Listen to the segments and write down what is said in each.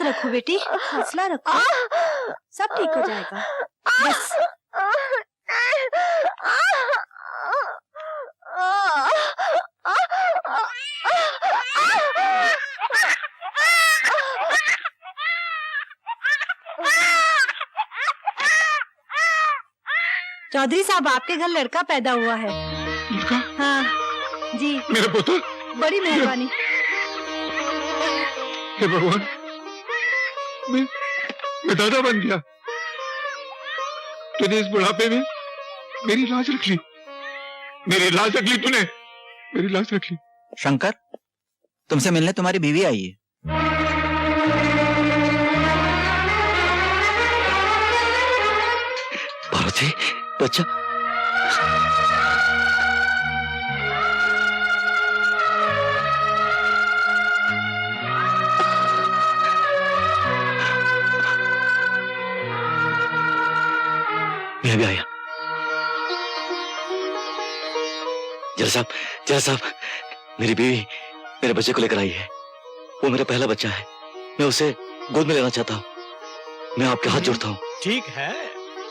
रखो बेटी, हौसला रखो, सब ठीक हो जाएगा। बस चौधरी साहब, आपके घर लड़का पैदा हुआ है। लड़का? हाँ जी। मेरा पोता? बड़ी मेहरबानी। हे भगवान, मैं दादा बन गया। तूने इस बुढ़ापे में मेरी लाज रख ली, मेरी लाज रख ली तूने, मेरी लाज रख ली। शंकर, तुमसे मिलने तुम्हारी बीवी आई है। पार्वती, बच्चा। मैं भी आया। जरा साहब, मेरी बीवी मेरे बच्चे को लेकर आई है। वो मेरा पहला बच्चा है, मैं उसे गोद में लेना चाहता हूँ। मैं आपके हाथ जोड़ता हूँ। ठीक है,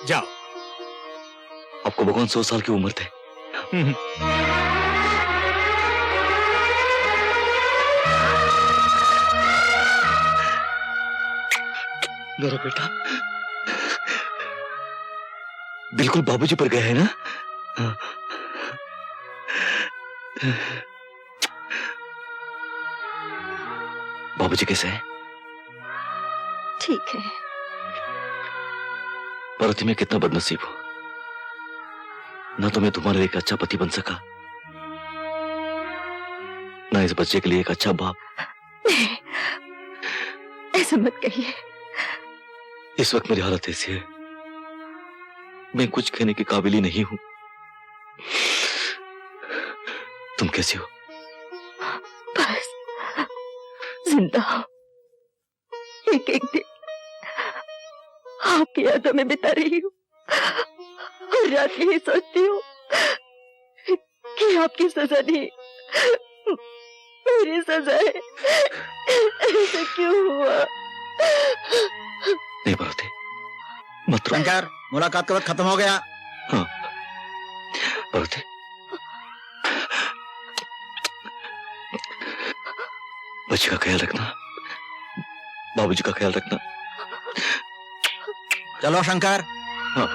जाओ। आपको भगवान 100 साल की उम्र थे। मेरा बेटा बिल्कुल बाबूजी पर गया है ना? बाबूजी कैसे हैं? ठीक है। पार्वती, मैं कितना बदनसीब हूं, ना तो मैं तुम्हारे लिए एक अच्छा पति बन सका, ना इस बच्चे के लिए एक अच्छा बाप। ऐसा मत कहिए। इस वक्त मेरी हालत ऐसी है, मैं कुछ कहने के काबिल ही नहीं हूं। तुम कैसी हो? बस जिंदा हो। एक एक दिन आपकी यादों में बिता रही हूँ और रात यही सोचती हूँ कि आपकी सजा नहीं, मेरी सजा है। ऐसा क्यों हुआ? नहीं पार्वती, मत रो। शंकर, मुलाकात का वक्त खत्म हो गया। हाँ पार्वती, बच्चे का ख्याल रखना, बाबूजी का ख्याल रखना। चलो शंकर। हाँ।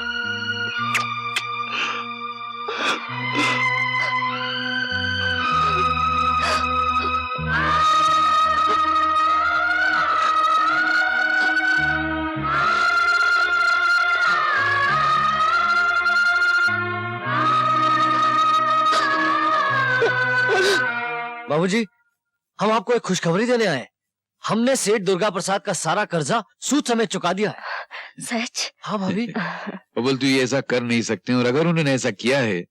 बाबूजी, हम आपको एक खुशखबरी देने आए। हमने सेठ दुर्गा प्रसाद का सारा कर्जा सूद समेत चुका दिया है। सच? हाँ भाभी। बबल, तू ये ऐसा कर नहीं सकते, और अगर उन्होंने ऐसा किया है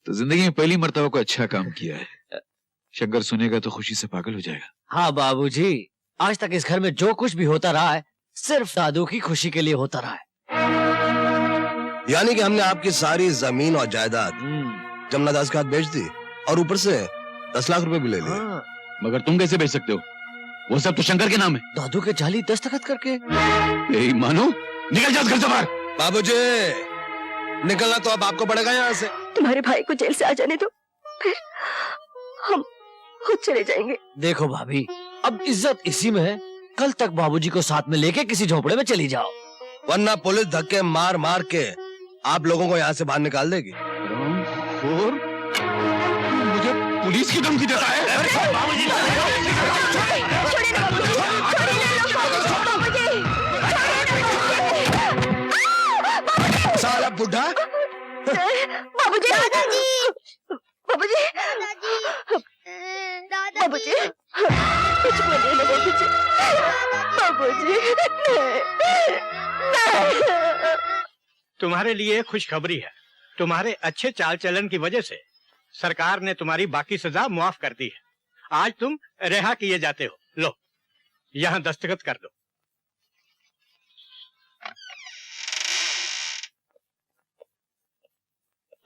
तो जिंदगी में पहली मर्तबा को अच्छा काम किया है। शंकर सुनेगा तो खुशी से पागल हो जाएगा। हाँ बाबूजी, आज तक इस घर में जो कुछ भी होता रहा है सिर्फ दादू की खुशी के लिए होता रहा है। यानी कि हमने आपकी सारी जमीन और जायदाद जमुना दास के हाथ बेच दी और ऊपर से 10 लाख रुपए भी ले लिए। हाँ। मगर तुम कैसे बेच सकते हो? वो सब तो शंकर के नाम है। दादू के जाली दस्तखत करके। यही मानो, निकल जाओ घर से बाहर। बाबूजी, निकलना तो अब आपको पड़ेगा यहाँ से। तुम्हारे भाई को जेल से आ जाने दो, फिर हम खुद चले जाएंगे। देखो भाभी, अब इज्जत इसी में है। कल तक बाबूजी को साथ में लेके किसी झोपड़े में चली जाओ, वरना पुलिस धक्के मार मार के आप लोगों को यहाँ से बाहर निकाल देगी। और मुझे पुलिस की धमकी देता है? साला बुढ़ा। बाबूजी, दादाजी, बाबूजी, बाबूजी, कुछ बोलिए ना बाबूजी, बाबूजी। तुम्हारे लिए खुशखबरी है। तुम्हारे अच्छे चाल चलन की वजह से सरकार ने तुम्हारी बाकी सजा मुआफ कर दी है। आज तुम रिहा किए जाते हो। लो, यहाँ दस्तखत कर दो।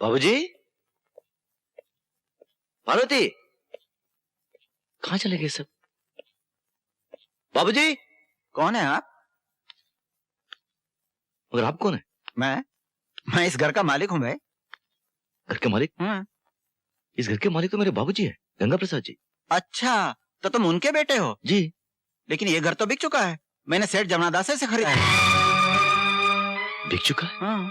बाबूजी, पार्वती, कहाँ चले गए सब? बाबूजी, कौन है आप? मगर आप कौन है? मैं इस घर का मालिक हूँ भाई। घर के मालिक? हाँ। इस घर के मालिक तो मेरे बाबूजी है, गंगा प्रसाद जी। अच्छा, तो तुम उनके बेटे हो? जी। लेकिन ये घर तो बिक चुका है। मैंने सेठ जमनादास से खरीदा है। बिक चुका है? हाँ।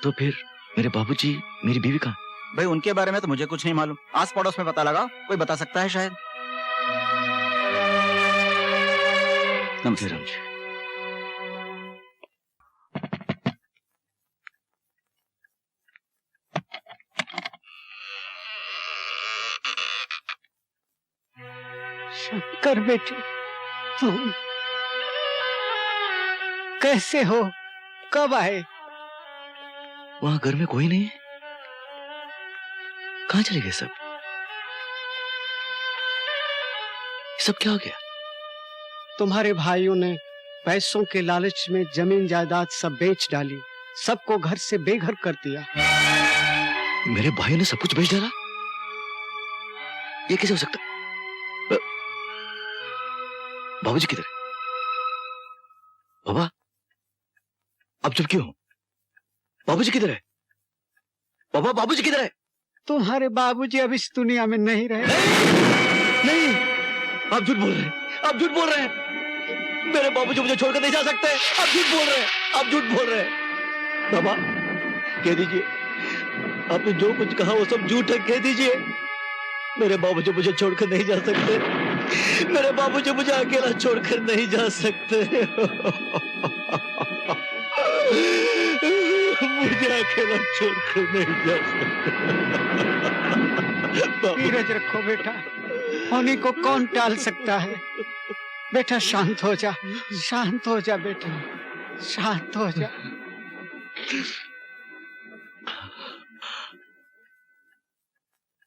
तो फिर मेरे बाबूजी, मेरी बीवी कहाँ? भाई उनके बारे में तो मुझे कुछ नहीं मालूम। आस पड़ोस में पता लगाओ, कोई बता सकता है शायद। नमस्ते राम जी। शंकर बेटे, तुम कैसे हो? कब आए? वहां घर में कोई नहीं है। कहाँ चले गए सब? सब क्या हो गया? तुम्हारे भाइयों ने पैसों के लालच में जमीन जायदाद सब बेच डाली, सबको घर से बेघर कर दिया। मेरे भाइयों ने सब कुछ बेच डाला? ये कैसे हो सकता? बाबूजी किधर है? बाबा, अब चुप क्यों हो? बाबूजी किधर है? बाबा, बाबूजी किधर है? तुम्हारे बाबूजी अब इस दुनिया में नहीं रहे। नहीं, आप झूठ बोल रहे हैं। आप झूठ बोल रहे हैं। मेरे बाबूजी मुझे छोड़कर नहीं जा सकते। आप झूठ बोल रहे हैं। आप झूठ बोल रहे हैं। बाबा, कह दीजिए, आपने जो कुछ कहा वो सब झूठ है। कह दीजिए, मेरे बाबूजी मुझे छोड़कर नहीं जा सकते। मेरे बाबूजी मुझे अकेला छोड़कर नहीं जा सकते। मुझे अकेला छोड़कर नहीं जा सकते। धीरज रखो बेटा, होने को कौन टाल सकता है? बेटा शांत हो जा, शांत हो जा बेटा, शांत हो जा।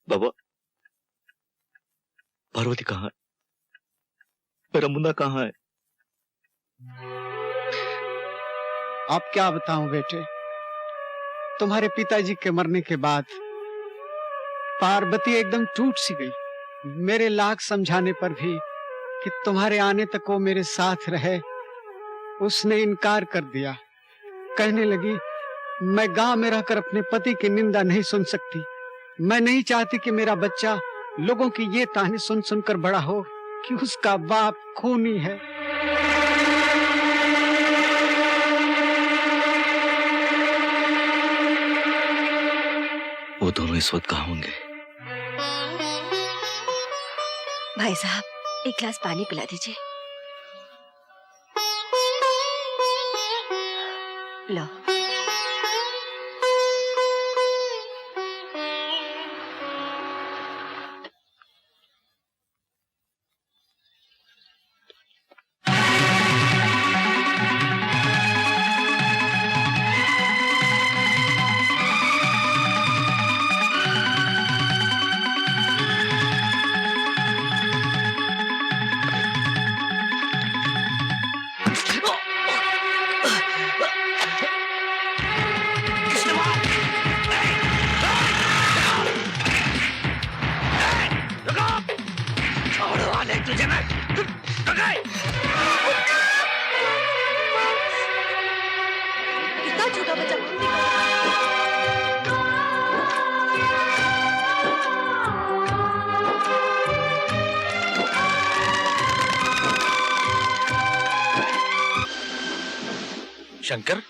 बाबा, पार्वती कहाँ है? मेरा मुन्ना कहाँ है? आप क्या बताऊं बेटे, तुम्हारे पिताजी के मरने के बाद पार्वती एकदम टूट सी गई। मेरे लाख समझाने पर भी कि तुम्हारे आने तक वो मेरे साथ रहे, उसने इनकार कर दिया। कहने लगी, मैं गांव में रहकर अपने पति की निंदा नहीं सुन सकती। मैं नहीं चाहती कि मेरा बच्चा लोगों की ये ताने सुन सुनकर बड़ा हो कि उसका बाप खूनी है। वो दोनों इस वक्त कहाँ होंगे? भाई साहब, एक गिलास पानी पिला दीजिए। लो। कितना छोटा बच्चा। शंकर,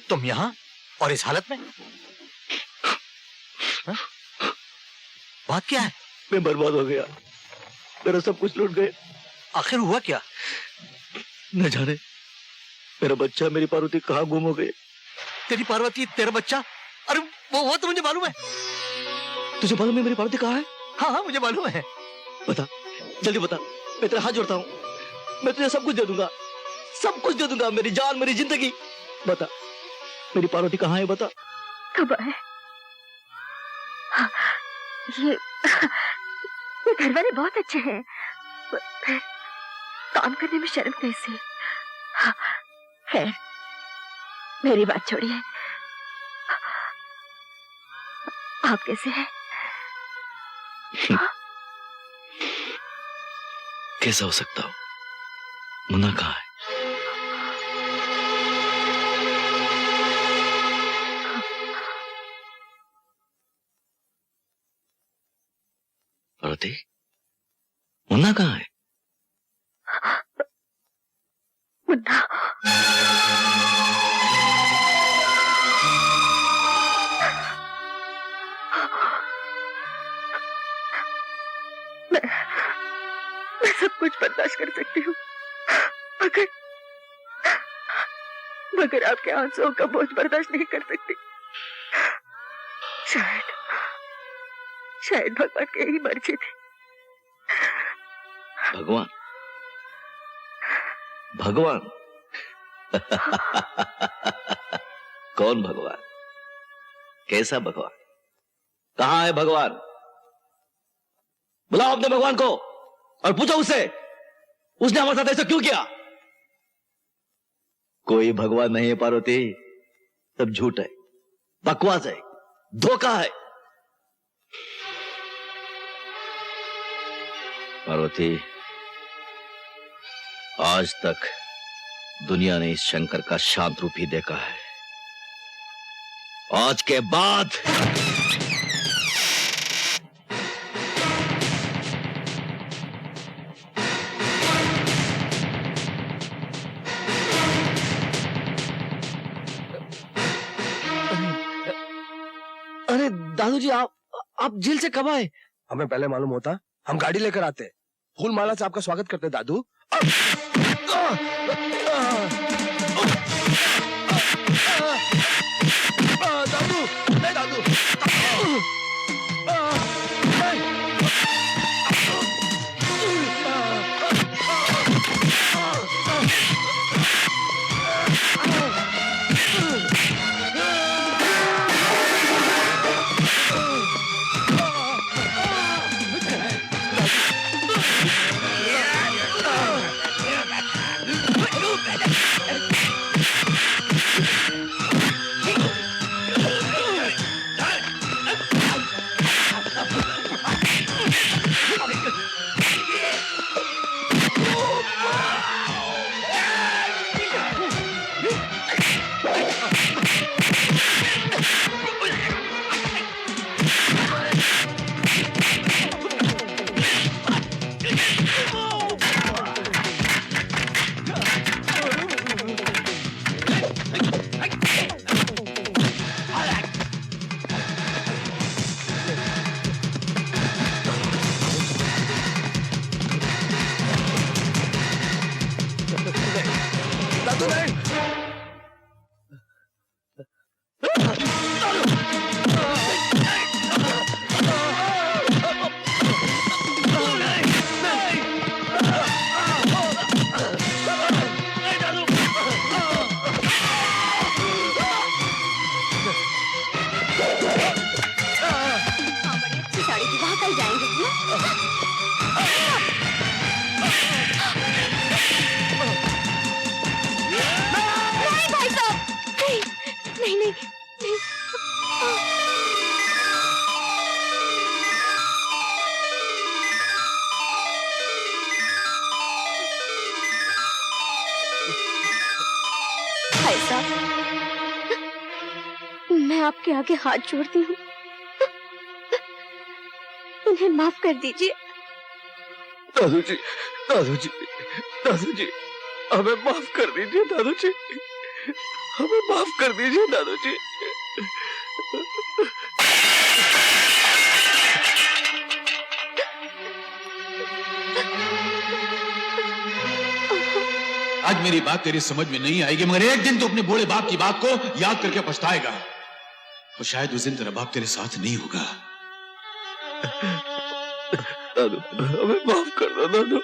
तुम यहाँ और इस हालत में? हा? बात क्या है? मैं बर्बाद हो गया। मेरा सब कुछ लूट गए। आखिर हुआ क्या? न जाने मेरा बच्चा, मेरी पार्वती कहाँ गुम हो गए। तेरी पार्वती, तेरा बच्चा? अरे वो तो मुझे मालूम है। तुझे मालूम है मेरी पार्वती कहाँ है? हाँ हाँ, मुझे मालूम है। बता, जल्दी बता। मैं तेरा हाथ जोड़ता हूँ। मैं तुझे सब कुछ दे दूंगा, सब कुछ दे दूंगा। मेरी जान, मेरी जिंदगी। बता, मेरी पार्वती कहाँ है? बता। कब आए? हाँ, ये घर वाले बहुत अच्छे हैं, फिर काम करने में शर्म कैसी? हाँ, खैर, मेरी बात छोड़िए। आप कैसे हैं? कैसा हो सकता हूँ? मुन्ना कहाँ है? पार्वती, मुन्ना कहाँ है? मुन्ना मैं सब कुछ बर्दाश्त कर सकती हूँ, मगर मगर आपके आंसुओं का बोझ बर्दाश्त नहीं कर सकती। शायद भगवान की यही मर्जी थी। भगवान? भगवान? कौन भगवान? कैसा भगवान? कहाँ है भगवान? बुलाओ अपने भगवान को और पूछो उससे, उसने हमारे साथ ऐसा क्यों किया? कोई भगवान नहीं है पार्वती, सब झूठ है, बकवास है, धोखा है। पार्वती, आज तक दुनिया ने इस शंकर का शांत रूप ही देखा है। आज के बाद अरे दादू जी, आप जेल से कब आए? हमें पहले मालूम होता हम गाड़ी लेकर आते, फूल माला से आपका स्वागत करते दादू। दादू, नहीं दादू। मैं आपके आगे हाथ जोड़ती हूँ, उन्हें माफ कर दीजिए। दादू जी, दादू जी, दादू जी, हमें माफ कर दीजिए दादू जी, हमें माफ कर दीजिए दादू जी। आज मेरी बात तेरी समझ में नहीं आएगी, मगर एक दिन तो अपने बूढ़े बाप की बात को याद करके पछताएगा, और शायद उस दिन तेरा बाप तेरे साथ नहीं होगा। दादू, हमें माफ कर दो दादू।